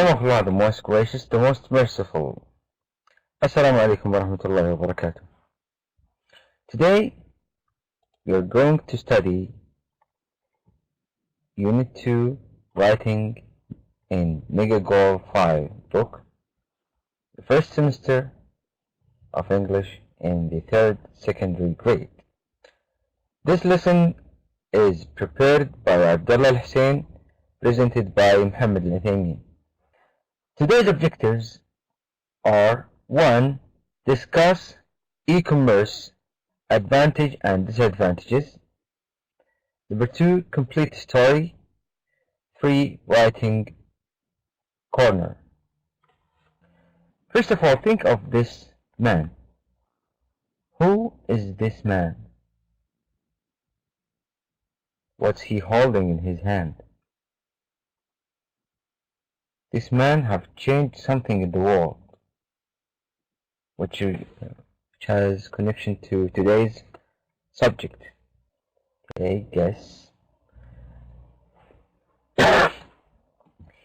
name of Allah, the most gracious, the most merciful. Assalamu alaikum wa rahmatullahi wa barakatuh. Today we are going to study Unit 2, Writing in Mega Goal 5 book, the first semester of English in the third secondary grade. This lesson is prepared by Abdullah Al-Hussein, presented by Muhammad Al-Athami. Today's objectives are: 1. Discuss e-commerce advantage and disadvantages. Number 2. Complete story. 3. Writing corner. First of all, think of this man. Who is this man? What's he holding in his hand? This man have changed something in the world, which has connection to today's subject. Okay, guess.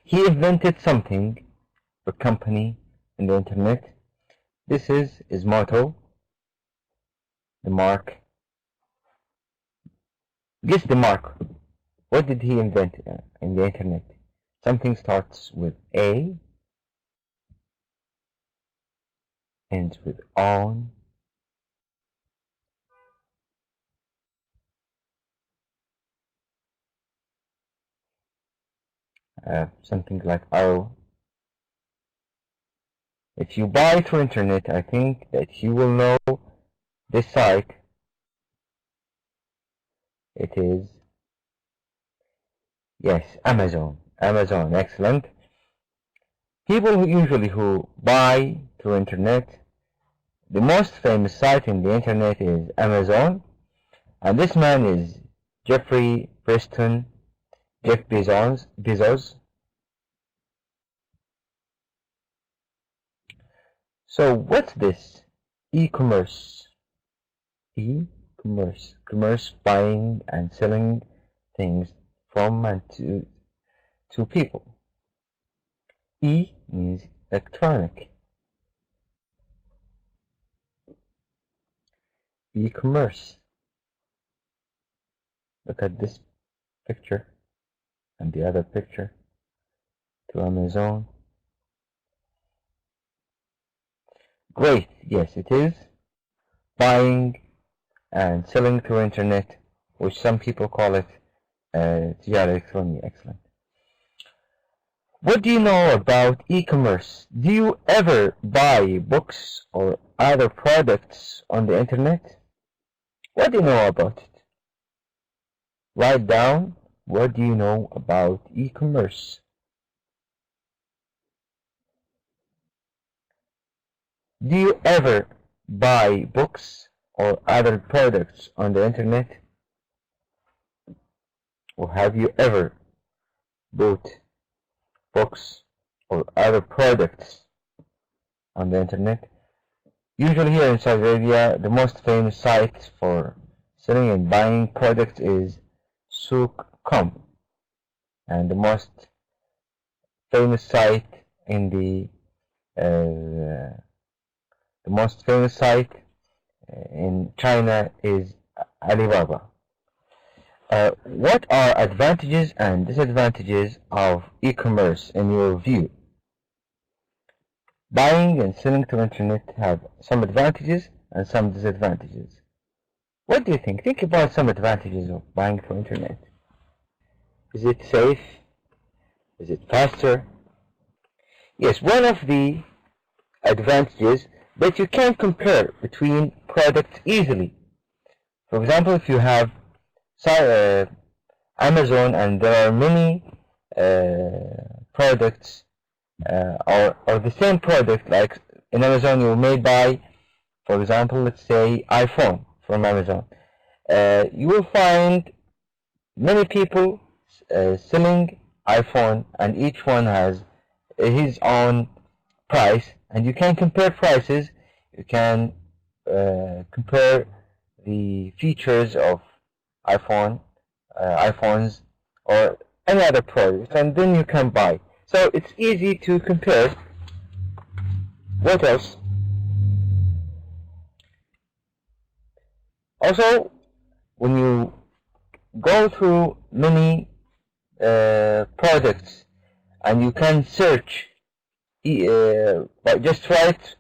He invented something, a company in the internet. This is his motto, the mark. Guess the mark. What did he invent in the internet? Something starts with A, ends with on, something like O. If you buy through internet, I think that you will know this site. It is, yes, Amazon. Amazon, excellent. People who buy through internet, the most famous site in the internet is Amazon, and this man is Jeff Bezos. So what's this? E-commerce. E-commerce. Commerce, buying and selling things from and to people. E means electronic. E-commerce. Look at this picture and the other picture to Amazon. Great, yes, it is buying and selling through internet, which some people call it tijara electronic. Excellent. What do you know about e-commerce? Do you ever buy books or other products on the internet? What do you know about it? Write down, what do you know about e-commerce? Do you ever buy books or other products on the internet? Or have you ever bought books or other products on the internet? Usually here in Saudi Arabia, the most famous site for selling and buying products is Souk.com, and the most famous site in in China is Alibaba. What are advantages and disadvantages of e-commerce in your view? Buying and selling through internet have some advantages and some disadvantages. What do you think? Think about some advantages of buying through internet. Is it safe? Is it faster? Yes, one of the advantages that you can compare between products easily. For example, if you have Amazon and there are many products or the same product, like in Amazon you may buy, for example, let's say iPhone from Amazon. You will find many people selling iPhone, and each one has his own price, and you can compare prices. You can compare the features of iPhones or any other product, and then you can buy. So it's easy to compare. What else? Also, when you go through many products and you can search, but just write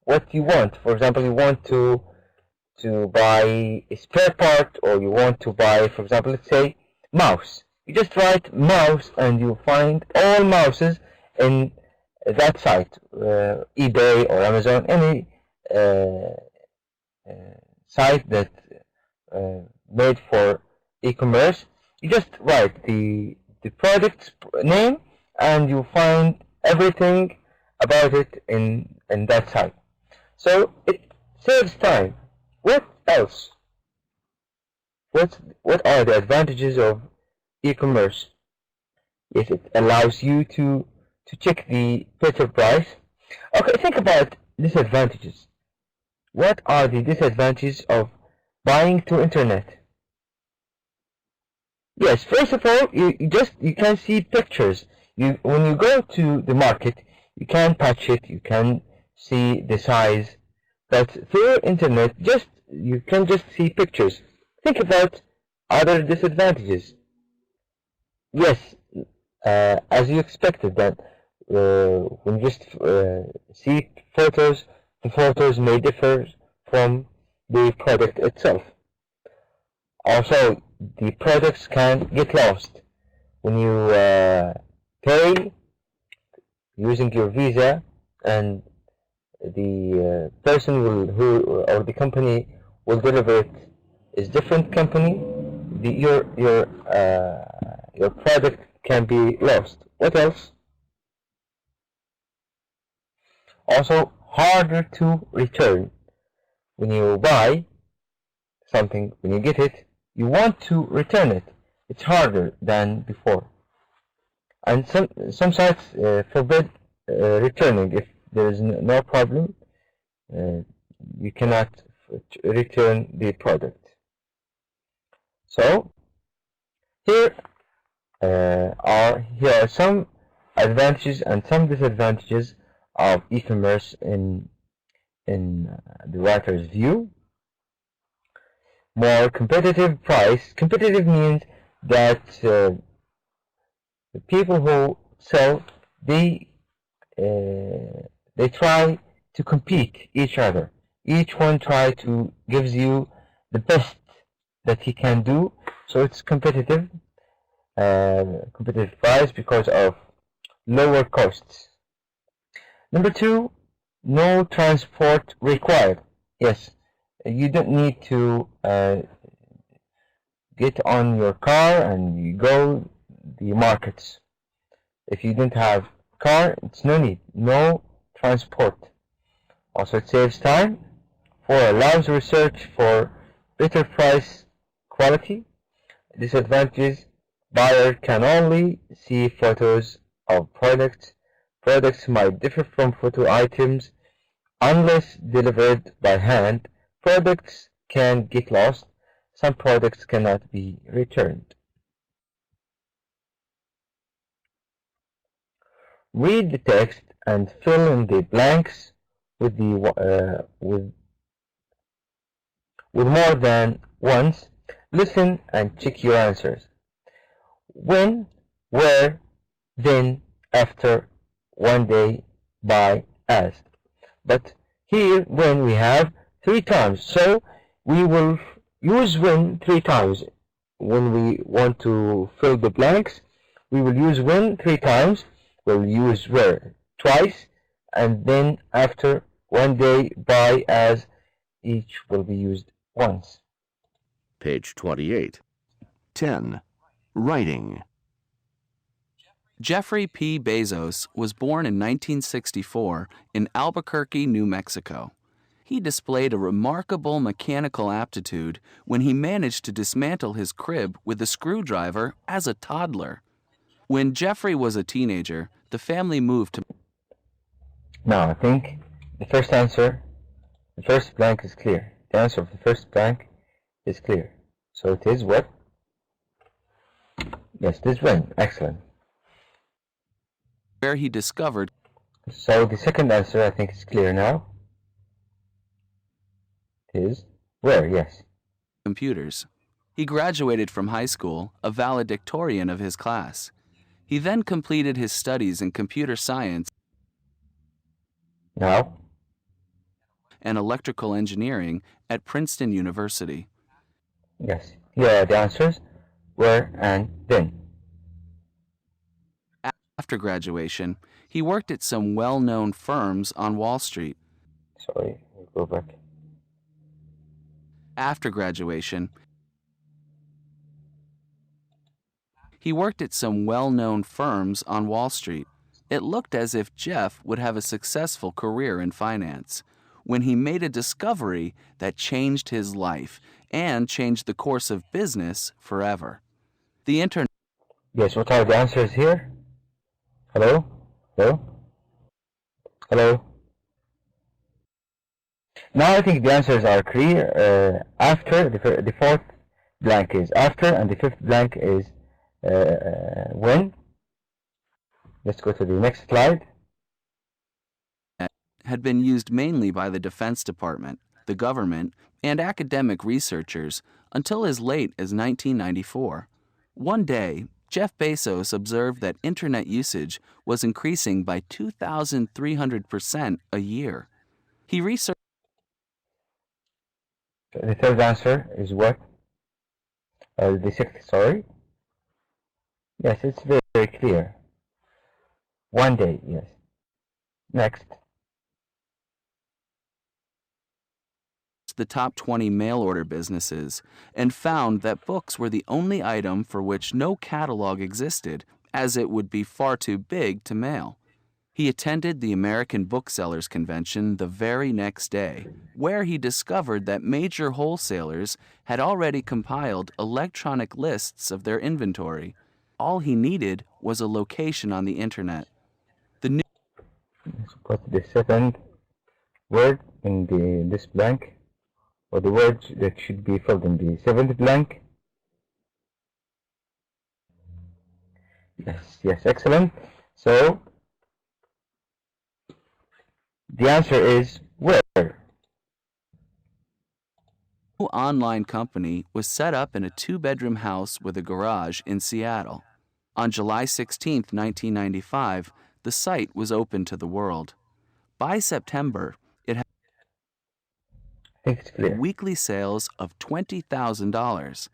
what you want. For example, you want to buy a spare part, or you want to buy, for example, let's say mouse. You just write mouse and you find all mouses in that site, eBay or Amazon, any site that made for e-commerce. You just write the product name and you find everything about it in that site. So it saves time. What else? What are the advantages of e-commerce? Yes, it allows you to check the better price. Okay, think about disadvantages. What are the disadvantages of buying through internet? Yes, first of all, you can see pictures. When you go to the market, you can touch it, you can see the size, but through internet, you can just see pictures. Think about other disadvantages. Yes, as you expected, that when you just see photos, the photos may differ from the product itself. Also, the products can get lost. When you pay using your Visa, and the person or the company will deliver it is different company, your product can be lost. What else? Also, harder to return. When you buy something, when you get it, you want to return it. It's harder than before. And some sites forbid returning. If there is no problem, you cannot return the product. So here are some advantages and some disadvantages of e-commerce in the writer's view. More competitive price. Competitive means that the people who sell, they try to compete each other. Each one try to gives you the best that he can do. So it's competitive price because of lower costs. Number two, no transport required. Yes, you don't need to get on your car and you go the markets. If you don't have car, it's no need, no transport. Also, it saves time. 4, allows research for better price quality. Disadvantages, buyer can only see photos of products. Products might differ from photo items unless delivered by hand. Products can get lost. Some products cannot be returned. Read the text and fill in the blanks with more than once. Listen and check your answers. When, where, then, after, one day, by, as. But here, when we have 3 times, so we will use when 3 times. When we want to fill the blanks, we will use when 3 times. We'll use where twice, and then after, one day, by, as, each will be used once. Page 28. 10. Writing. Jeffrey P. Bezos was born in 1964 in Albuquerque, New Mexico. He displayed a remarkable mechanical aptitude when he managed to dismantle his crib with a screwdriver as a toddler. When Jeffrey was a teenager, the family moved to... Now, I think the first blank is clear. The answer of the first blank is clear. So it is what? Yes, it is when. Excellent. where he discovered So the second answer, I think, is clear now. It is where, yes. computers. He graduated from high school, a valedictorian of his class. He then completed his studies in computer science Now, and electrical engineering at Princeton University. yes. Here are the answers, where and then. After graduation, he worked at some well-known firms on Wall Street. Sorry, we'll go back. After graduation, he worked at some well-known firms on Wall Street. It looked as if Jeff would have a successful career in finance when he made a discovery that changed his life and changed the course of business forever. The internet. Yes, what are the answers here? Hello? Hello? Hello? Now I think the answers are clear. After, the fourth blank is after, and the fifth blank is when. Let's go to the next slide. Had been used mainly by the Defense Department, the government, and academic researchers until as late as 1994. One day, Jeff Bezos observed that internet usage was increasing by 2,300% a year. He researched. The third answer is what? The sixth, sorry. Yes, it's very, very clear. One day, yes. Next. The top 20 mail order businesses and found that books were the only item for which no catalog existed, as it would be far too big to mail. He attended the American Booksellers Convention the very next day, where he discovered that major wholesalers had already compiled electronic lists of their inventory. All he needed was a location on the internet. Let's put the second word in this blank, or the words that should be filled in the seventh blank. Yes, excellent. So the answer is where. New online company was set up in a two-bedroom house with a garage in Seattle. On July 16, 1995, the site was open to the world. By September, it had weekly sales of $20,000.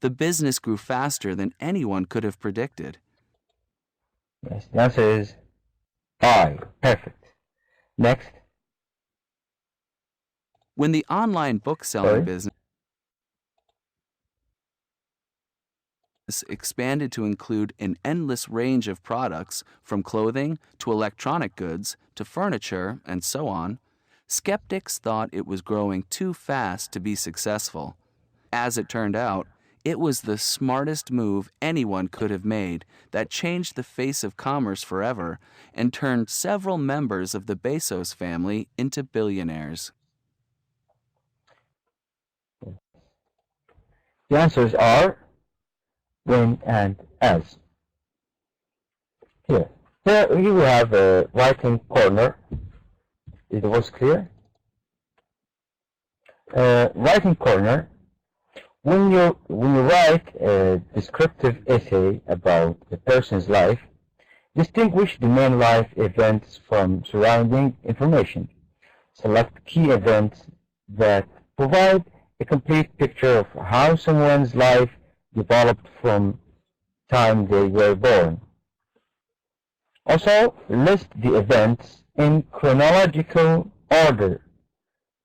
The business grew faster than anyone could have predicted. Yes, the answer is I. Perfect. Next. When the online bookselling business expanded to include an endless range of products, from clothing to electronic goods to furniture and so on, skeptics thought it was growing too fast to be successful. As it turned out, it was the smartest move anyone could have made that changed the face of commerce forever and turned several members of the Bezos family into billionaires. The answers are when and as. Here you have a writing corner. Is the voice clear? Writing corner. When you write a descriptive essay about a person's life, distinguish the main life events from surrounding information. Select key events that provide a complete picture of how someone's life developed from time they were born. Also, list the events in chronological order,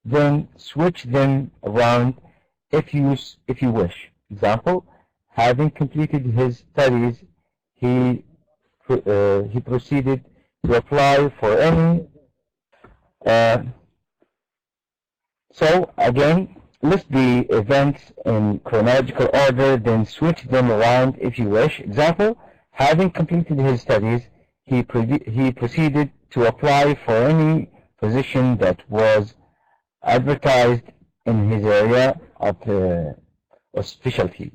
then switch them around if you wish. Example: having completed his studies, he proceeded to apply for any. So again, list the events in chronological order, then switch them around if you wish. Example: having completed his studies, he proceeded to apply for any position that was advertised in his area of specialty.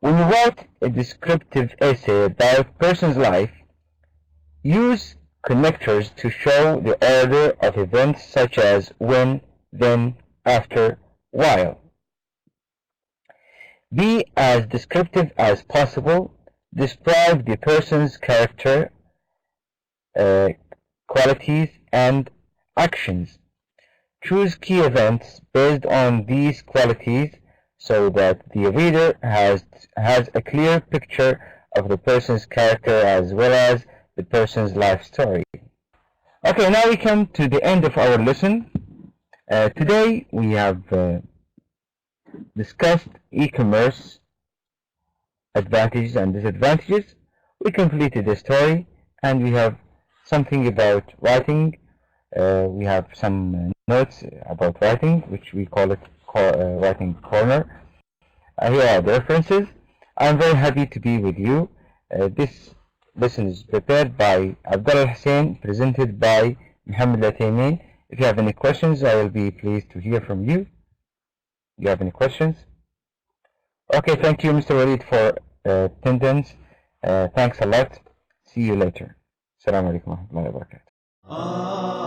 When you write a descriptive essay about a person's life, Use connectors to show the order of events such as when, then, after, while. Be as descriptive as possible. Describe the person's character, qualities, and actions. Choose key events based on these qualities so that the reader has a clear picture of the person's character as well as the person's life story. Okay, now we come to the end of our lesson. Today we have discussed e-commerce advantages and disadvantages. We completed the story and we have something about writing. We have some notes about writing, which we call it writing corner. Here are the references. I'm very happy to be with you. This lesson is prepared by Abdullah Hussein, presented by Muhammad Lataymin. If you have any questions, I will be pleased to hear from you. Do you have any questions? Okay, thank you, Mr. Walid, for attendance. Thanks a lot. See you later. Assalamu alaikum wa rahmatullahi wa barakatuh.